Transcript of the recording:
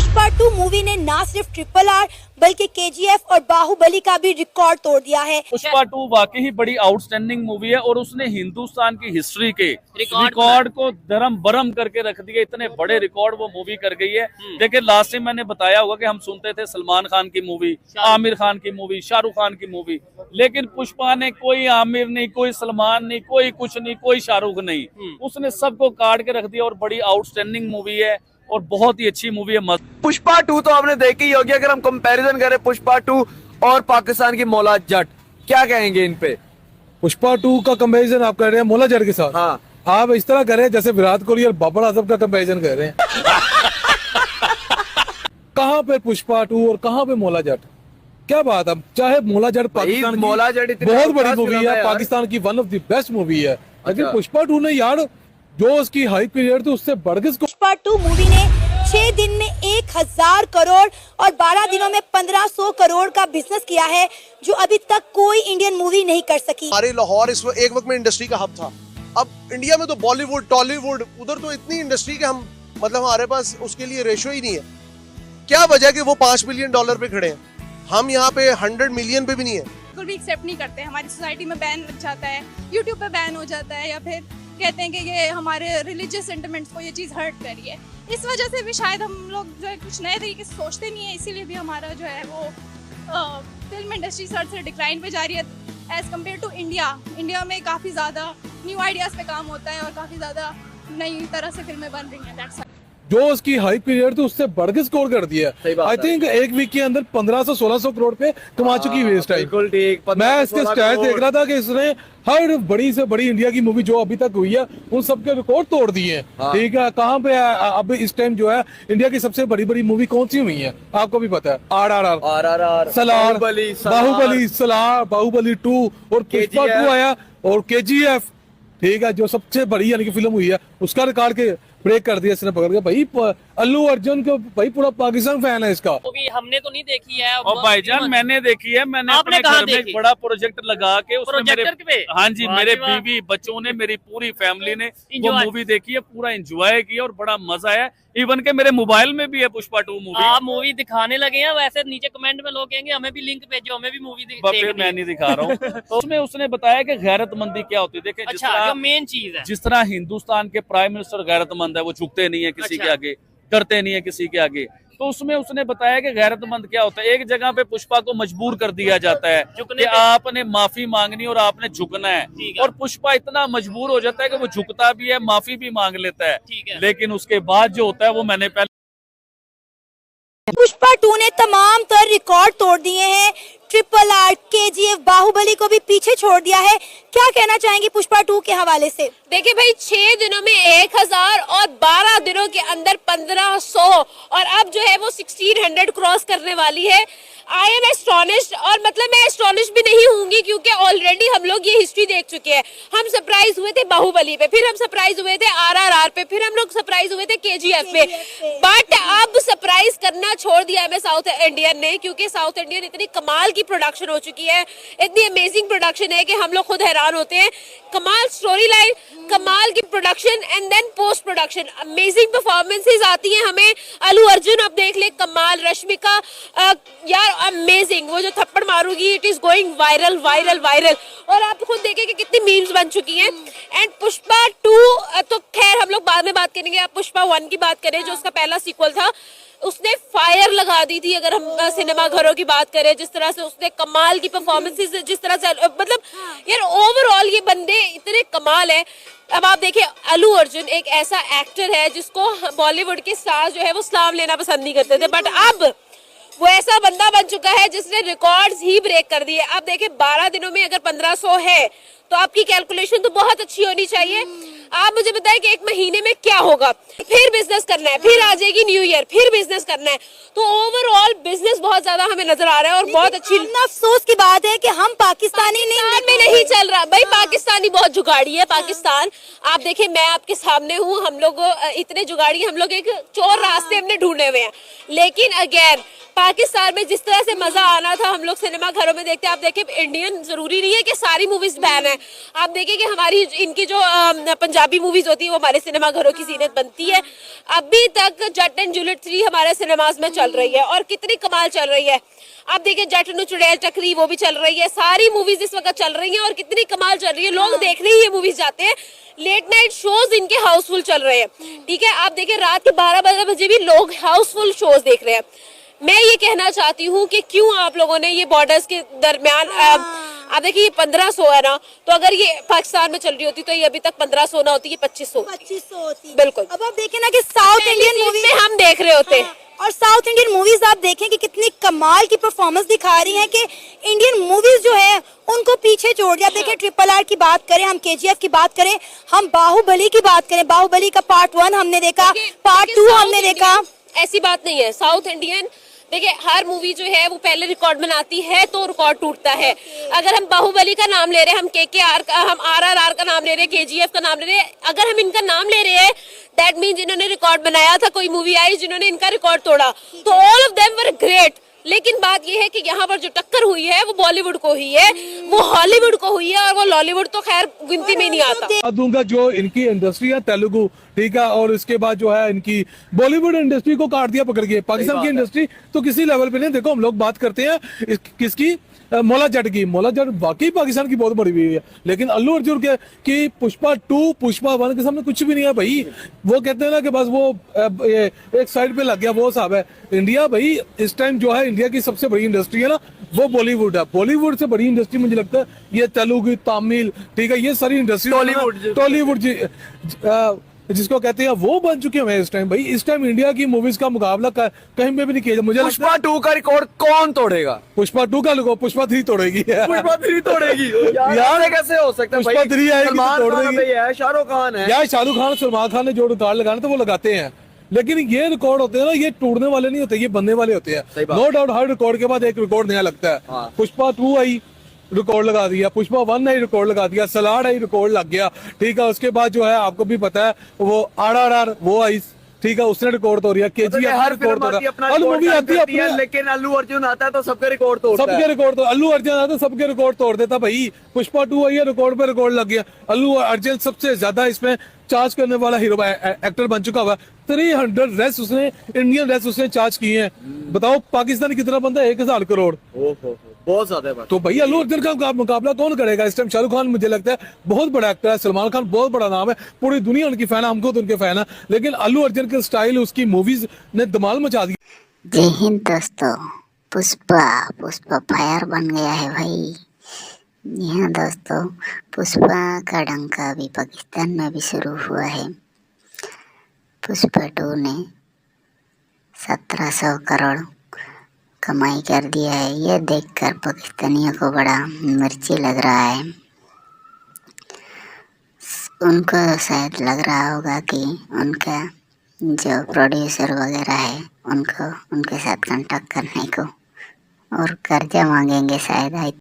Pushpa 2 movie ने ना सिर्फ RRR बल्कि KGF और बाहुबली का भी रिकॉर्ड तोड़ दिया है। पुष्पा 2 वाकई ही बड़ी आउटस्टैंडिंग मूवी है और उसने हिंदुस्तान की हिस्ट्री के रिकॉर्ड को धर्म बरम करके रख दिया। इतने बड़े रिकॉर्ड वो मूवी कर गई है। देखिए लास्ट टाइम मैंने बताया होगा कि हम सुनते थे सलमान खान की मूवी, आमिर खान की मूवी, शाहरुख खान की मूवी, लेकिन पुष्पा ने कोई आमिर नहीं, कोई सलमान नहीं, कोई कुछ नहीं, कोई शाहरुख नहीं, उसने सबको काट के रख दिया और बड़ी आउटस्टैंडिंग मूवी है और बहुत ही अच्छी मूवी है। पुष्पा 2 तो आपने देखी ही होगी। अगर हम कंपैरिजन करें पुष्पा 2 और पाकिस्तान की मौला जट, क्या कहेंगे इन पे? पुष्पा 2 का कंपैरिजन आप कर रहे हैं मौला जट के साथ। हाँ, आप इस तरह कर रहे हैं जैसे विराट कोहली और बाबर आजम का कंपैरिजन कर रहे हैं। कहाँ पे पुष्पा 2 और कहाँ पे मौला जट? क्या बात है। चाहे मौला जट पाकिस्तान की मौला जट इतनी बहुत बड़ी खास मूवी फिल्म है है, यार। पाकिस्तान की one of the best movie है, लेकिन अच्छा। पुष्पा 2 ने यार जो उसकी हाइप पीरियड थी उससे बढ़ के पुष्पा 2 मूवी ने 6 दिन में 1000 करोड़ और 12 दिनों में 1500 करोड़ का बिजनेस किया है, जो अभी तक कोई इंडियन मूवी नहीं कर सकी। हमारे लाहौर इस एक वक्त में इंडस्ट्री का हब था। अब इंडिया में तो बॉलीवुड, टॉलीवुड, उधर तो इतनी इंडस्ट्री के हम मतलब हमारे पास उसके लिए रेशो ही नहीं है। क्या वजह कि वो $5 बिलियन पे खड़े हैं, हम यहाँ पे 100 मिलियन पे भी नहीं है। बिल्कुल भी एक्सेप्ट नहीं करते। हमारी सोसाइटी में बैन लग जाता है, यूट्यूब पे बैन हो जाता है, या फिर कहते हैं कि ये हमारे रिलीजियस सेंटिमेंट्स को ये चीज़ हर्ट कर रही है। इस वजह से भी शायद हम लोग जो है कुछ नए तरीके से सोचते नहीं है, इसीलिए भी हमारा जो है वो फिल्म इंडस्ट्री सर से डिक्लाइन पे जा रही है as compare to India. India में काफ़ी ज़्यादा न्यू आइडियाज़ पे काम होता है और काफ़ी ज़्यादा नई तरह से फिल्में बन रही हैं। दैट्स जो उसकी हाई पीरियड थी उससे बढ़ के स्कोर कर दिया। आई थिंक एक वीक के अंदर 1500-1600 करोड़ पे कमा चुकी है इस टाइम। बिल्कुल ठीक। मैं इसके स्टैट्स देख रहा था कि इसने हर बड़ी से बड़ी इंडिया की मूवी जो अभी तक हुई है उन सबके रिकॉर्ड तोड़ दिए हैं। हाँ। ठीक है, कहाँ पे अब इस टाइम जो है इंडिया की सबसे बड़ी बड़ी मूवी कौन सी हुई है आपको भी पता है? RRR, सलार, बाहुबली, सलार, बाहुबली 2 और पुष्पा 2 आया और KGF। ठीक है, जो सबसे बड़ी यानी कि फिल्म हुई है उसका रिकॉर्ड के ब्रेक कर दिया इसने पकड़ के। भाई अल्लू अर्जुन को भाई पूरा पाकिस्तान फैन है इसका। मूवी हमने तो नहीं देखी है और भाईजान मैंने देखी है। मैंने आपने अपने कहाँ घर में एक देखी? बड़ा प्रोजेक्ट लगा के उसमें प्रोजेक्टर पे? हाँ जी, वाह मेरे जी वाह। बीवी बच्चों ने, मेरी पूरी फैमिली ने वो Enjoy। मूवी देखी है, पूरा एंजॉय किया और बड़ा मजा आया। इवन के मेरे मोबाइल में भी है पुष्पा 2 मूवी। आप मूवी दिखाने लगे हैं, वैसे नीचे कमेंट में लोग कहेंगे हमें भी लिंक भेजो, हमें भी मूवी फिर मैं नहीं दिखा रहा हूँ। तो उसमें उसने बताया कि गैरतमंदी क्या होती है। देखिए जिस अच्छा, जो तरह मेन चीज है। जिस तरह हिंदुस्तान के प्राइम मिनिस्टर गैरतमंद है, वो झुकते नहीं है किसी अच्छा। के आगे, डरते नहीं है किसी के आगे, तो उसमें उसने बताया कि गैरतमंद क्या होता है। एक जगह पे पुष्पा को मजबूर कर दिया जाता है झुकने कि पे। आपने माफी मांगनी और आपने झुकना है, ठीक है। और पुष्पा इतना मजबूर हो जाता है कि वो झुकता भी है, माफी भी मांग लेता है, ठीक है। लेकिन उसके बाद जो होता है वो मैंने पहले पुष्पा 2 ने तमाम तर रिकॉर्ड तोड़ दिए हैं। RRR, KGF, बाहुबली को भी पीछे छोड़ दिया है। क्या कहना चाहेंगे पुष्पा 2 के हवाले से? देखिए भाई, 6 दिनों में 1000 और 12 दिनों के अंदर 1500 और अब जो है वो 1600 क्रॉस करने वाली है। आई एम एस्टोनिश्ड, और मतलब मैं एस्टोनिश भी नहीं होंगी क्योंकि ऑलरेडी हम लोग ये हिस्ट्री देख चुके हैं। हम सरप्राइज हुए थे बाहुबली पे, फिर हम सरप्राइज हुए थे RRR पे, फिर हम लोग सरप्राइज हुए थे KGF पे, बट अब सरप्राइज करना छोड़ दिया है साउथ इंडियन ने, क्योंकि साउथ इंडियन इतनी कमाल की प्रोडक्शन हो चुकी है, इतनी अमेजिंग प्रोडक्शन है कि हम लोग खुद हैरान होते हैं। कमाल स्टोरी लाइन, कमाल की production and then post production, amazing performances आती हैं हमें। अल्लू अर्जुन अब देख ले, कमाल। रश्मिका यार अमेजिंग, वो जो थप्पड़ मारूगी it is going viral viral viral, और आप खुद देखें कि कितनी मीम्स बन चुकी हैं। एंड पुष्पा 2 तो खैर हम लोग बाद में बात करेंगे। आप पुष्पा 1 की बात करें जो उसका पहला सीक्वल था, उसने फायर लगा दी थी। अगर हम सिनेमा घरों की बात करें, जिस तरह से उसने कमाल की परफॉर्मेंसेस, जिस तरह से मतलब यार ओवरऑल ये बंदे इतने कमाल है। अब आप देखिए, अल्लू अर्जुन एक ऐसा एक्टर है जिसको बॉलीवुड के स्टार्स जो है वो सलाम लेना पसंद नहीं करते थे, बट अब वो ऐसा बंदा बन चुका है जिसने रिकॉर्ड्स ही ब्रेक कर दिए। अब देखिए 12 दिनों में अगर 1500 है तो आपकी कैलकुलेशन तो बहुत अच्छी होनी चाहिए। आप मुझे बताएं कि एक महीने में क्या होगा, फिर बिजनेस करना है, फिर आ जाएगी न्यू ईयर, फिर बिजनेस करना है, तो ओवरऑल बिजनेस बहुत ज्यादा हमें नजर आ रहा है और बहुत अच्छी। अफसोस की बात है कि हम पाकिस्तानी नहीं चल रहा भाई, पाकिस्तानी बहुत जुगाड़ी है पाकिस्तान। आप देखिए, मैं आपके सामने हूँ, हम लोग इतने जुगाड़ी, हम लोग एक चोर रास्ते हमने ढूंढे हुए हैं, लेकिन अगेन पाकिस्तान में जिस तरह से मजा आना था हम लोग सिनेमा घरों में देखते हैं। आप देखिए इंडियन जरूरी नहीं है कि सारी मूवीज बैन है। आप देखिए कि हमारी इनकी जो पंजाबी मूवीज होती है वो हमारे सिनेमा घरों की जीनत बनती है। अभी तक जट एंड जूलियट 3 हमारे सिनेमाज में चल रही है और कितनी कमाल चल रही है। आप देखिए जट नु चुड़ैल चक्री वो भी चल रही है। सारी मूवीज इस वक्त चल रही हैं और कितनी कमाल चल रही है। लोग देखने ही ये मूवीज जाते हैं। लेट नाइट शोज इनके हाउसफुल चल रहे हैं, ठीक है। आप देखिए रात के 12 बजे भी लोग हाउसफुल शोज देख रहे हैं। मैं ये कहना चाहती हूँ कि क्यों आप लोगों ने ये बॉर्डर्स के दरमियान आप देखिए ये 1500 है ना, तो अगर ये पाकिस्तान में चल रही होती तो ये अभी तक 1500 ना होती, ये 2500 होती। बिल्कुल। अब आप देखें ना कि साउथ इंडियन मूवी में हम देख रहे होते हैं। और साउथ इंडियन मूवीज आप देखें कि कितनी कमाल की परफॉर्मेंस दिखा रही हैं कि इंडियन मूवीज जो है उनको पीछे छोड़ दिया। देखें RRR की बात करें, हम KGF की बात करें, हम बाहुबली की बात करें, बाहुबली का पार्ट 1 हमने देखा, पार्ट 2 हमने देखा। ऐसी बात नहीं है। साउथ इंडियन देखिए हर मूवी जो है वो पहले रिकॉर्ड बनाती है तो रिकॉर्ड टूटता है। अगर हम बाहुबली का नाम ले रहे हैं, हम KKR का, हम RRR का नाम ले रहे हैं, KGF का नाम ले रहे हैं, अगर हम इनका नाम ले रहे हैं दैट मीन जिन्होंने रिकॉर्ड बनाया था, कोई मूवी आई जिन्होंने इनका रिकॉर्ड तोड़ा, तो all of them were great. लेकिन बात यह है कि यहाँ पर जो टक्कर हुई है वो बॉलीवुड को हुई है, वो हॉलीवुड को हुई है और वो लॉलीवुड तो खैर गिनती में नहीं आता। दूंगा जो इनकी इंडस्ट्री है तेलुगु, ठीक है, और इसके बाद जो है इनकी बॉलीवुड इंडस्ट्री को काट दिया पकड़ के। पाकिस्तान की इंडस्ट्री तो किसी लेवल पे नहीं। देखो हम लोग बात करते हैं किसकी, मौला जट की। मौला जट वाकई पाकिस्तान की बहुत बड़ी हुई है, लेकिन अल्लू अर्जुन के की पुष्पा 2 पुष्पा 1 के सामने कुछ भी नहीं है भाई। वो कहते हैं ना कि बस वो एक साइड पे लग गया, वो साहब है। इंडिया भाई इस टाइम जो है इंडिया की सबसे बड़ी इंडस्ट्री है ना वो बॉलीवुड है। बॉलीवुड से बड़ी इंडस्ट्री मुझे लगता है ये तेलुगु, तमिल, ठीक है, ये सारी इंडस्ट्री टॉलीवुड जिसको कहते हैं वो बन चुके हैं इस टाइम। भाई इस टाइम इंडिया की मूवीज का मुकाबला कहीं पे भी नहीं किया। मुझे पुष्पा 2 का रिकॉर्ड कौन तोड़ेगा? पुष्पा 2 का लोगो पुष्पा 3 तोड़ेगी। पुष्पा 3 तोड़ेगी यार, कैसे हो सकता है? पुष्पा 3 आएगी सलमान तोड़ खान देगी है, शाहरुख खान है यार। शाहरुख खान सलमान खान ने जो रिकॉर्ड लगाने तो वो लगाते हैं, लेकिन ये रिकॉर्ड होते हैं ना, ये टूटने वाले नहीं होते, ये बनने वाले होते हैं। नो डाउट हर रिकॉर्ड के बाद एक रिकॉर्ड नया लगता है। हाँ। पुष्पा 2 आई, रिकॉर्ड लगा दिया। पुष्पा 1 आई, रिकॉर्ड लगा दिया। सलाड आई, रिकॉर्ड लग गया, ठीक है। उसके बाद जो है आपको भी पता है वो RRR वो आई, ठीक है, उसने रिकॉर्ड तोड़ दिया। KGF हर रिकॉर्ड फिल्म तोड़ा। मूवी आती है अपने, लेकिन अल्लू अर्जुन आता है तो सबके रिकॉर्ड तोड़ता है। सबके रिकॉर्ड तो अल्लू अर्जुन आता है, सबके रिकॉर्ड तोड़ देता भाई। पुष्पा 2 आई है, रिकॉर्ड पे रिकॉर्ड लग गया। अल्लू अर्जुन सबसे ज्यादा इसमें चार्ज करने वाला हीरो एक्टर बन चुका हुआ। 300 रेस उसने, इंडियन रेस उसने चार्ज किए हैं। बताओ पाकिस्तान कितना बनता है? 1000 करोड़। बहुत ज्यादा है। तो भाई अल्लू अर्जुन का मुकाबला कौन करेगा इस टाइम? शाहरुख खान मुझे लगता है बहुत बड़ा एक्टर है, सलमान खान बहुत बड़ा नाम है, पूरी दुनिया उनकी फैन है, हमको तो उनके फैन है, लेकिन अल्लू अर्जुन के स्टाइल, उसकी मूवीज ने धमाल मचा दी। जय हिंद दोस्तों। पुष्पा फायर बन गया है भाई। यहाँ दोस्तों पुष्पा का डंका अभी पाकिस्तान में भी शुरू हुआ है। पुष्पा 2 ने 1700 करोड़ कमाई कर दिया है। यह देखकर पाकिस्तानियों को बड़ा मिर्ची लग रहा है। उनको शायद लग रहा होगा कि उनका जो प्रोड्यूसर वगैरह है उनको उनके साथ कांटेक्ट करने को और कर्जा मांगेंगे शायद।